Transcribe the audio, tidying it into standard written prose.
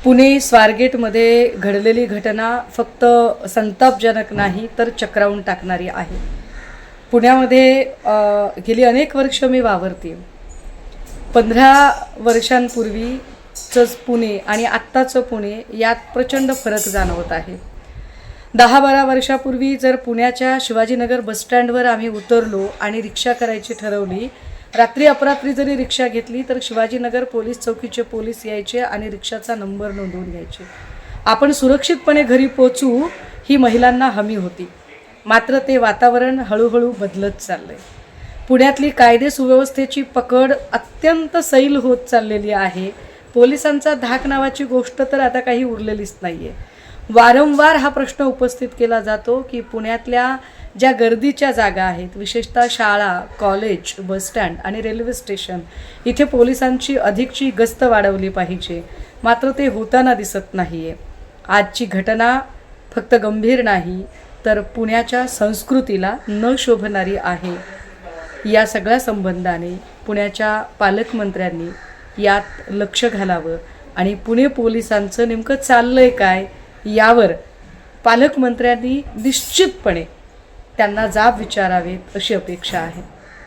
पुणे स्वारगेटमध्ये घडलेली घटना फक्त संतापजनक नाही तर चक्रावून टाकणारी आहे. पुण्यामध्ये गेली अनेक वर्ष मी वावरते. 15 वर्षांपूर्वीचं पुणे आणि आत्ताचं पुणे यात प्रचंड फरक जाणवत आहे. 10-12 वर्षापूर्वी जर पुण्याच्या शिवाजीनगर बसस्टँडवर आम्ही उतरलो आणि रिक्षा करायची ठरवली, रात्री अपरात्री जरी रिक्षा घेतली तर शिवाजीनगर पोलीस चौकीचे पोलीस यायचे आणि रिक्षाचा नंबर नोंदवून घ्यायचे. आपण सुरक्षितपणे घरी पोचू ही महिलांना हमी होती. मात्र ते वातावरण हळूहळू बदलत चाललंय. पुण्यातली कायदे सुव्यवस्थेची पकड अत्यंत सैल होत चाललेली आहे. पोलिसांचा धाक नावाची गोष्ट तर आता काही उरलेलीच नाही आहे. वारंवार हा प्रश्न उपस्थित केला जातो की पुण्यातल्या ज्या गर्दीच्या जागा आहेत, विशेषतः शाळा, कॉलेज, बसस्टँड आणि रेल्वे स्टेशन, इथे पोलिसांची अधिकची गस्त वाढवली पाहिजे. मात्र ते होताना दिसत नाही आहे. आजची घटना फक्त गंभीर नाही तर पुण्याच्या संस्कृतीला न शोभणारी आहे. या सगळ्या संबंधाने पुण्याच्या पालकमंत्र्यांनी यात लक्ष घालावं आणि पुणे पोलिसांचं नेमकं चाललंय काय यावर पालकमंत्र्यांनी निश्चितपणे त्यांना जाब विचारावेत अशी अपेक्षा आहे.